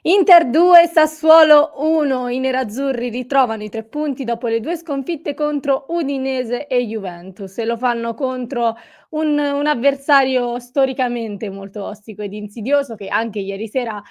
Inter 2, Sassuolo 1. I nerazzurri ritrovano i 3 punti dopo le 2 sconfitte contro Udinese e Juventus e lo fanno contro un avversario storicamente molto ostico ed insidioso che anche ieri sera,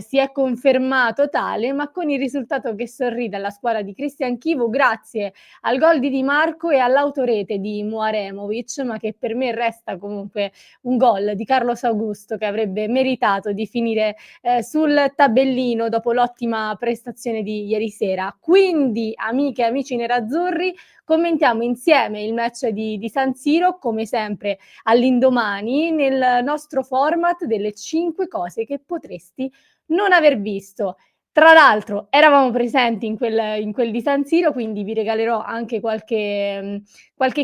si è confermato tale, ma con il risultato che sorride alla squadra di Christian Chivu grazie al gol di Di Marco e all'autorete di Muaremovic, ma che per me resta comunque un gol di Carlos Augusto che avrebbe meritato di finire sul tabellino dopo l'ottima prestazione di ieri sera. Quindi, amiche e amici nerazzurri, commentiamo insieme il match di San Siro, come sempre all'indomani, nel nostro format delle 5 cose che potresti non aver visto. Tra l'altro eravamo presenti in quel di San Siro, quindi vi regalerò anche qualche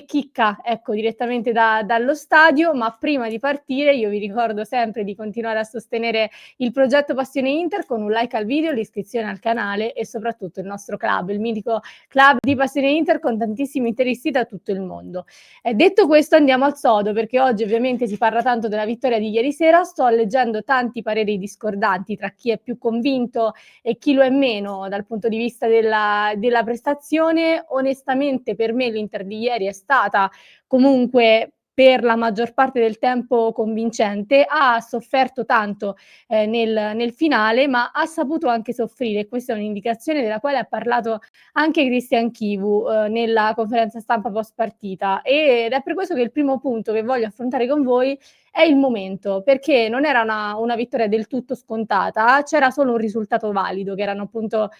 chicca, ecco, direttamente dallo stadio, ma prima di partire io vi ricordo sempre di continuare a sostenere il progetto Passione Inter con un like al video, l'iscrizione al canale e soprattutto il nostro club, il mitico club di Passione Inter con tantissimi interisti da tutto il mondo. Detto questo andiamo al sodo perché oggi ovviamente si parla tanto della vittoria di ieri sera, sto leggendo tanti pareri discordanti tra chi è più convinto e chi lo è meno dal punto di vista della prestazione. Onestamente per me l'Inter di ieri è stata comunque per la maggior parte del tempo convincente, ha sofferto tanto nel finale, ma ha saputo anche soffrire e questa è un'indicazione della quale ha parlato anche Christian Chivu nella conferenza stampa post partita ed è per questo che il primo punto che voglio affrontare con voi è il momento, perché non era una vittoria del tutto scontata, c'era solo un risultato valido che era appunto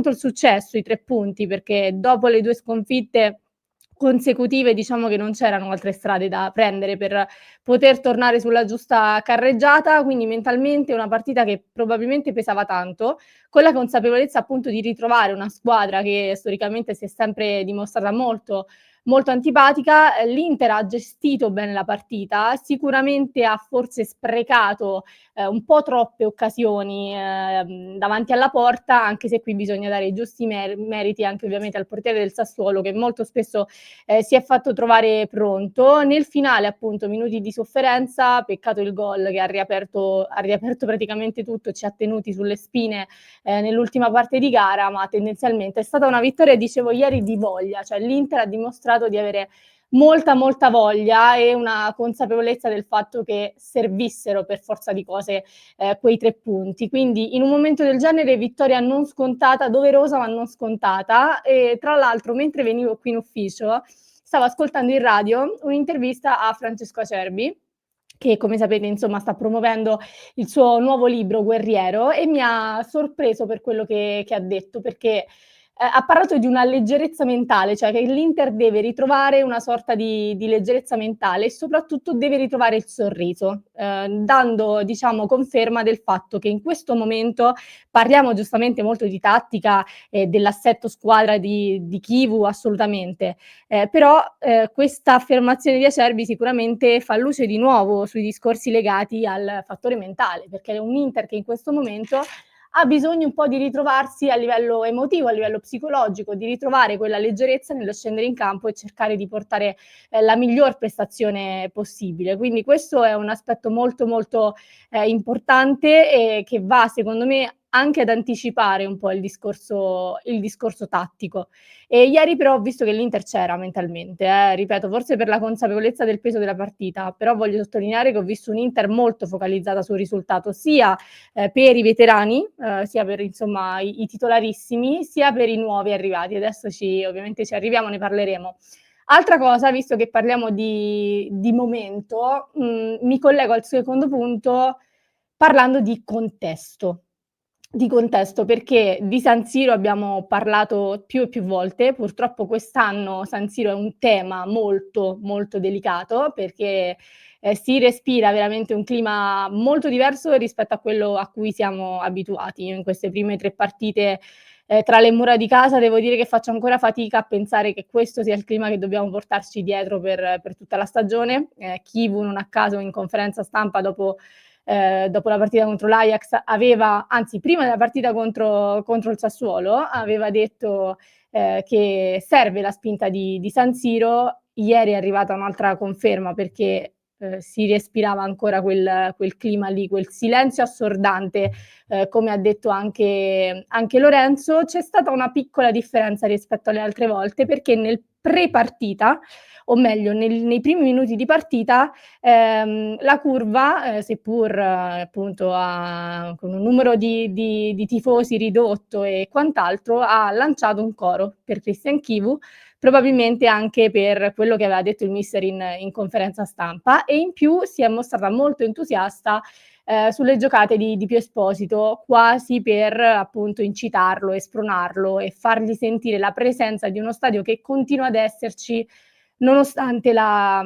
il successo, i 3 punti, perché dopo le 2 sconfitte consecutive diciamo che non c'erano altre strade da prendere per poter tornare sulla giusta carreggiata, quindi mentalmente una partita che probabilmente pesava tanto, con la consapevolezza appunto di ritrovare una squadra che storicamente si è sempre dimostrata molto antipatica. L'Inter ha gestito bene la partita, sicuramente ha forse sprecato un po' troppe occasioni davanti alla porta, anche se qui bisogna dare i giusti meriti anche ovviamente al portiere del Sassuolo che molto spesso si è fatto trovare pronto. Nel finale appunto minuti di sofferenza, peccato il gol che ha riaperto praticamente tutto, ci ha tenuti sulle spine nell'ultima parte di gara, ma tendenzialmente è stata una vittoria, dicevo ieri, di voglia, cioè l'Inter ha dimostrato di avere molta voglia e una consapevolezza del fatto che servissero per forza di cose quei 3 punti. Quindi in un momento del genere vittoria non scontata, doverosa ma non scontata e tra l'altro mentre venivo qui in ufficio stavo ascoltando in radio un'intervista a Francesco Acerbi, che come sapete insomma sta promuovendo il suo nuovo libro Guerriero e mi ha sorpreso per quello che ha detto, perché ha parlato di una leggerezza mentale, cioè che l'Inter deve ritrovare una sorta di leggerezza mentale e soprattutto deve ritrovare il sorriso, dando diciamo conferma del fatto che in questo momento parliamo giustamente molto di tattica e dell'assetto squadra di Chivu assolutamente, però questa affermazione di Acerbi sicuramente fa luce di nuovo sui discorsi legati al fattore mentale, perché è un Inter che in questo momento ha bisogno un po' di ritrovarsi a livello emotivo, a livello psicologico, di ritrovare quella leggerezza nello scendere in campo e cercare di portare la miglior prestazione possibile. Quindi questo è un aspetto molto importante e che va secondo me anche ad anticipare un po' il discorso tattico. E ieri però ho visto che l'Inter c'era mentalmente, ripeto, forse per la consapevolezza del peso della partita, però voglio sottolineare che ho visto un Inter molto focalizzata sul risultato, sia per i veterani, sia per insomma i titolarissimi, sia per i nuovi arrivati. Adesso ovviamente ci arriviamo, ne parleremo. Altra cosa, visto che parliamo di momento, mi collego al secondo punto parlando di contesto, perché di San Siro abbiamo parlato più e più volte. Purtroppo quest'anno San Siro è un tema molto delicato perché, si respira veramente un clima molto diverso rispetto a quello a cui siamo abituati. Io in queste prime 3 partite, tra le mura di casa devo dire che faccio ancora fatica a pensare che questo sia il clima che dobbiamo portarci dietro per tutta la stagione. Chivu non a caso in conferenza stampa dopo la partita contro l'Ajax aveva anzi prima della partita contro il Sassuolo, aveva detto, che serve la spinta di San Siro. Ieri è arrivata un'altra conferma perché si respirava ancora quel clima lì, quel silenzio assordante, come ha detto anche Lorenzo. C'è stata una piccola differenza rispetto alle altre volte, perché nel pre-partita, o meglio nei primi minuti di partita, la curva, seppur appunto con un numero di tifosi ridotto e quant'altro, ha lanciato un coro per Christian Chivu, probabilmente anche per quello che aveva detto il mister in conferenza stampa, e in più si è mostrata molto entusiasta sulle giocate di Pio Esposito, quasi per appunto incitarlo e spronarlo e fargli sentire la presenza di uno stadio che continua ad esserci nonostante la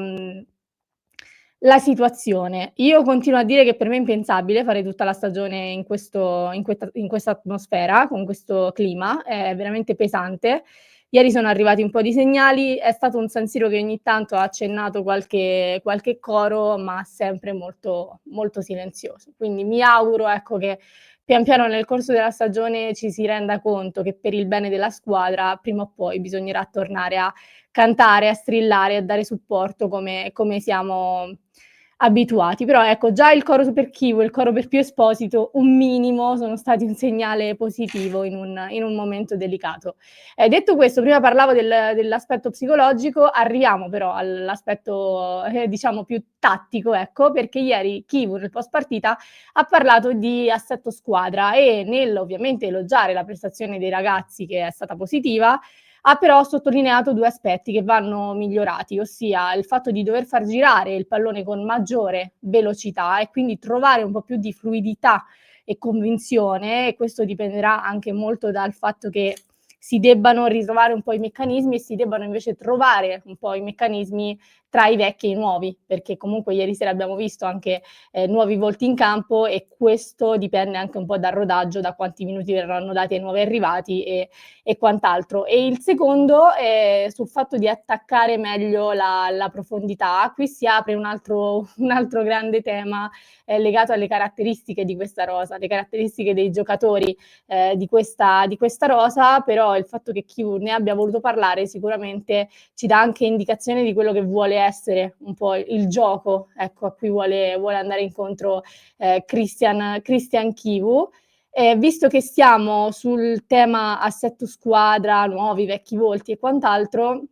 situazione. Io continuo a dire che per me è impensabile fare tutta la stagione in questa atmosfera, con questo clima, è veramente pesante. Ieri sono arrivati un po' di segnali, è stato un San Siro che ogni tanto ha accennato qualche coro, ma sempre molto, molto silenzioso. Quindi mi auguro, ecco, che pian piano nel corso della stagione ci si renda conto che per il bene della squadra prima o poi bisognerà tornare a cantare, a strillare, a dare supporto come siamo abituati. Però ecco, già il coro per Chivu e il coro per Pio Esposito, un minimo, sono stati un segnale positivo in un momento delicato. Detto questo, prima parlavo dell'aspetto psicologico, arriviamo però all'aspetto diciamo più tattico, ecco, perché ieri Chivu nel post partita ha parlato di assetto squadra e nel ovviamente elogiare la prestazione dei ragazzi, che è stata positiva, ha però sottolineato due aspetti che vanno migliorati, ossia il fatto di dover far girare il pallone con maggiore velocità e quindi trovare un po' più di fluidità e convinzione, e questo dipenderà anche molto dal fatto che si debbano ritrovare un po' i meccanismi e si debbano invece trovare un po' i meccanismi tra i vecchi e i nuovi, perché comunque ieri sera abbiamo visto anche nuovi volti in campo, e questo dipende anche un po' dal rodaggio, da quanti minuti verranno dati ai nuovi arrivati e quant'altro. E il secondo è sul fatto di attaccare meglio la profondità. Qui si apre un altro grande tema legato alle caratteristiche di questa rosa, le caratteristiche dei giocatori di questa rosa, però il fatto che Chivu ne abbia voluto parlare sicuramente ci dà anche indicazione di quello che vuole essere un po' il gioco, ecco, a cui vuole andare incontro Christian Chivu. Visto che siamo sul tema assetto squadra, nuovi, vecchi volti e quant'altro,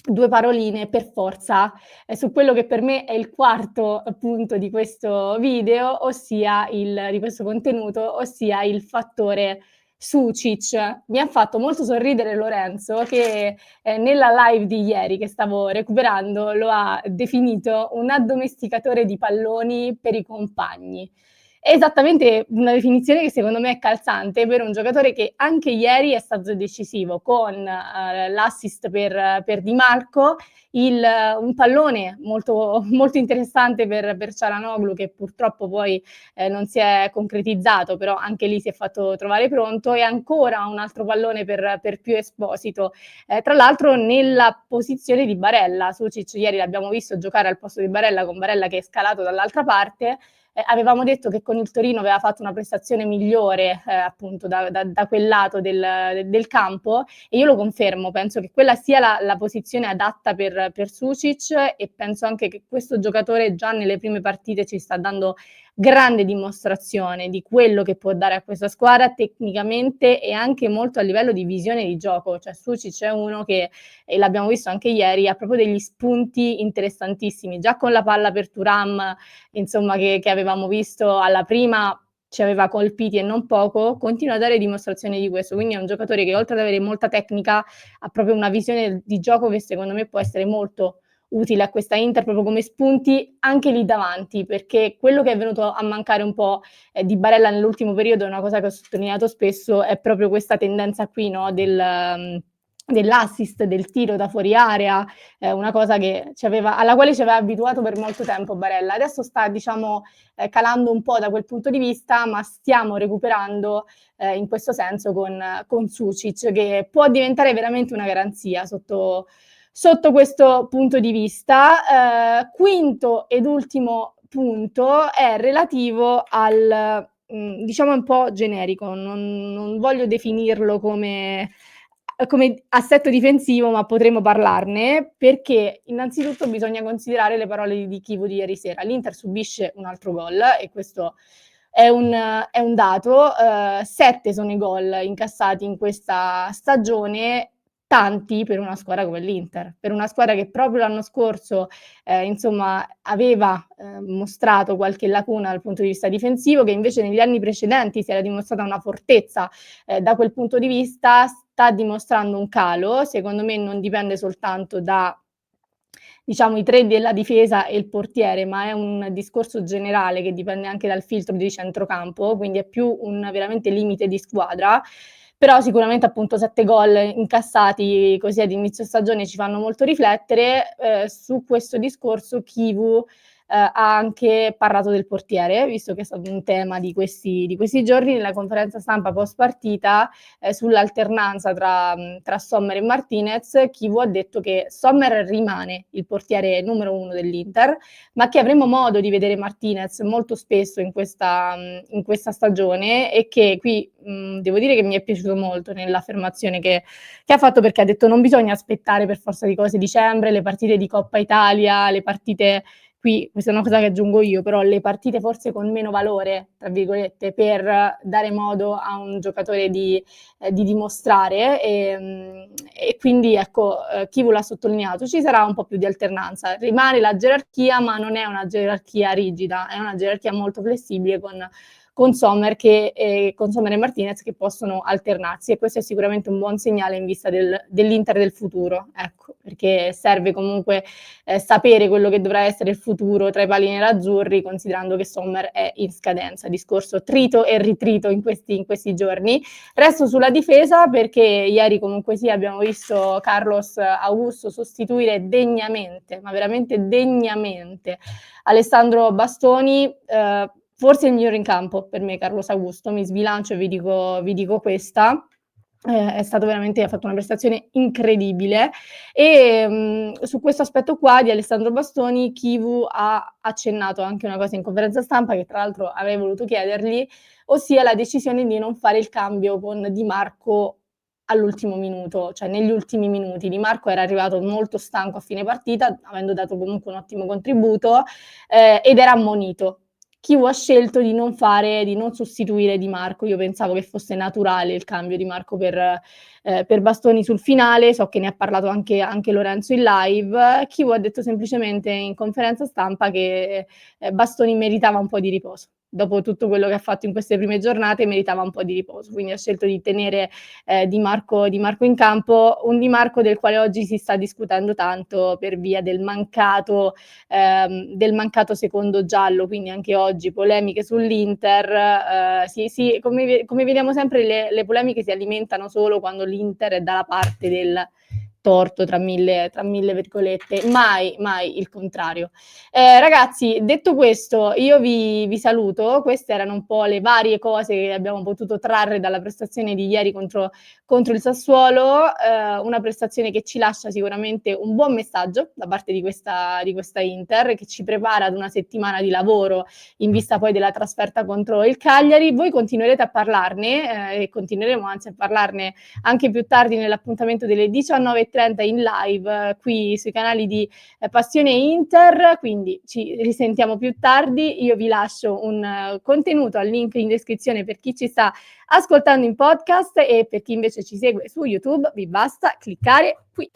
due paroline per forza su quello che per me è il quarto punto di questo video, ossia di questo contenuto, ossia il fattore Sucic. Mi ha fatto molto sorridere Lorenzo che nella live di ieri che stavo recuperando lo ha definito un addomesticatore di palloni per i compagni. È esattamente una definizione che secondo me è calzante per un giocatore che anche ieri è stato decisivo con l'assist per Di Marco, un pallone molto, molto interessante per Çalhanoğlu, che purtroppo poi non si è concretizzato, però anche lì si è fatto trovare pronto, e ancora un altro pallone per Pio Esposito, tra l'altro nella posizione di Barella. Sucic ieri l'abbiamo visto giocare al posto di Barella, con Barella che è scalato dall'altra parte. Avevamo detto che con il Torino aveva fatto una prestazione migliore appunto da quel lato del campo, e io lo confermo, penso che quella sia la posizione adatta per Sucic, e penso anche che questo giocatore già nelle prime partite ci sta dando grande dimostrazione di quello che può dare a questa squadra tecnicamente e anche molto a livello di visione di gioco. Cioè Sucic è uno che, e l'abbiamo visto anche ieri, ha proprio degli spunti interessantissimi, già con la palla per Thuram, insomma, che avevamo visto alla prima ci aveva colpiti e non poco, continua a dare dimostrazioni di questo, quindi è un giocatore che oltre ad avere molta tecnica ha proprio una visione di gioco che secondo me può essere molto utile a questa Inter, proprio come spunti anche lì davanti, perché quello che è venuto a mancare un po' di Barella nell'ultimo periodo, è una cosa che ho sottolineato spesso, è proprio questa tendenza qui, no, dell'assist, del tiro da fuori area, una cosa alla quale ci aveva abituato per molto tempo Barella. Adesso sta, diciamo, calando un po' da quel punto di vista, ma stiamo recuperando in questo senso con Sucic, che può diventare veramente una garanzia sotto questo punto di vista. Quinto ed ultimo punto è relativo diciamo un po' generico, non voglio definirlo come come assetto difensivo, ma potremo parlarne, perché innanzitutto bisogna considerare le parole di Chivu di ieri sera. L'Inter subisce un altro gol e questo è un dato. 7 sono i gol incassati in questa stagione, tanti per una squadra come l'Inter, per una squadra che proprio l'anno scorso, insomma aveva, mostrato qualche lacuna dal punto di vista difensivo, che invece negli anni precedenti si era dimostrata una fortezza, da quel punto di vista, sta dimostrando un calo. Secondo me non dipende soltanto da, diciamo, i 3 della difesa e il portiere, ma è un discorso generale che dipende anche dal filtro di centrocampo, quindi è più un veramente limite di squadra. Però sicuramente appunto 7 gol incassati così ad inizio stagione ci fanno molto riflettere. Su questo discorso Chivu ha anche parlato del portiere, visto che è stato un tema di questi giorni. Nella conferenza stampa post partita, sull'alternanza tra Sommer e Martinez, Chivu ha detto che Sommer rimane il portiere numero 1 dell'Inter, ma che avremo modo di vedere Martinez molto spesso in questa stagione, e che qui devo dire che mi è piaciuto molto nell'affermazione che ha fatto, perché ha detto non bisogna aspettare per forza di cose dicembre, le partite di Coppa Italia, le partite, qui questa è una cosa che aggiungo io, però le partite forse con meno valore, tra virgolette, per dare modo a un giocatore di dimostrare, e quindi ecco, Chivu l'ha sottolineato, ci sarà un po' più di alternanza, rimane la gerarchia, ma non è una gerarchia rigida, è una gerarchia molto flessibile con Sommer e Martinez, che possono alternarsi, e questo è sicuramente un buon segnale in vista dell'Inter del futuro, ecco, perché serve comunque sapere quello che dovrà essere il futuro tra i pali nerazzurri, considerando che Sommer è in scadenza. Discorso trito e ritrito in questi giorni. Resto sulla difesa, perché ieri comunque sì, abbiamo visto Carlos Augusto sostituire degnamente, ma veramente degnamente, Alessandro Bastoni. Forse il migliore in campo per me Carlos Augusto, mi sbilancio e vi dico questa. È stato veramente, ha fatto una prestazione incredibile, e su questo aspetto qua di Alessandro Bastoni Chivu ha accennato anche una cosa in conferenza stampa, che tra l'altro avrei voluto chiedergli, ossia la decisione di non fare il cambio con Di Marco all'ultimo minuto, cioè negli ultimi minuti. Di Marco era arrivato molto stanco a fine partita, avendo dato comunque un ottimo contributo, ed era ammonito. Chivu ha scelto di non sostituire Di Marco. Io pensavo che fosse naturale il cambio di Marco per Bastoni sul finale, so che ne ha parlato anche Lorenzo in live. Chivu ha detto semplicemente in conferenza stampa che Bastoni meritava un po' di riposo. Dopo tutto quello che ha fatto in queste prime giornate meritava un po' di riposo, quindi ha scelto di tenere Di Marco in campo, un Di Marco del quale oggi si sta discutendo tanto per via del mancato secondo giallo, quindi anche oggi polemiche sull'Inter. Come vediamo sempre, le polemiche si alimentano solo quando l'Inter è dalla parte del torto, tra mille virgolette, mai il contrario. Ragazzi, detto questo, io vi saluto. Queste erano un po' le varie cose che abbiamo potuto trarre dalla prestazione di ieri contro il Sassuolo, una prestazione che ci lascia sicuramente un buon messaggio da parte di questa Inter, che ci prepara ad una settimana di lavoro in vista poi della trasferta contro il Cagliari. Voi continuerete a parlarne, e continueremo anzi a parlarne anche più tardi nell'appuntamento delle 19:30 in live, qui sui canali di Passione Inter, quindi ci risentiamo più tardi. Io vi lascio un contenuto al link in descrizione per chi ci sta ascoltando in podcast, e per chi invece ci segue su YouTube vi basta cliccare qui.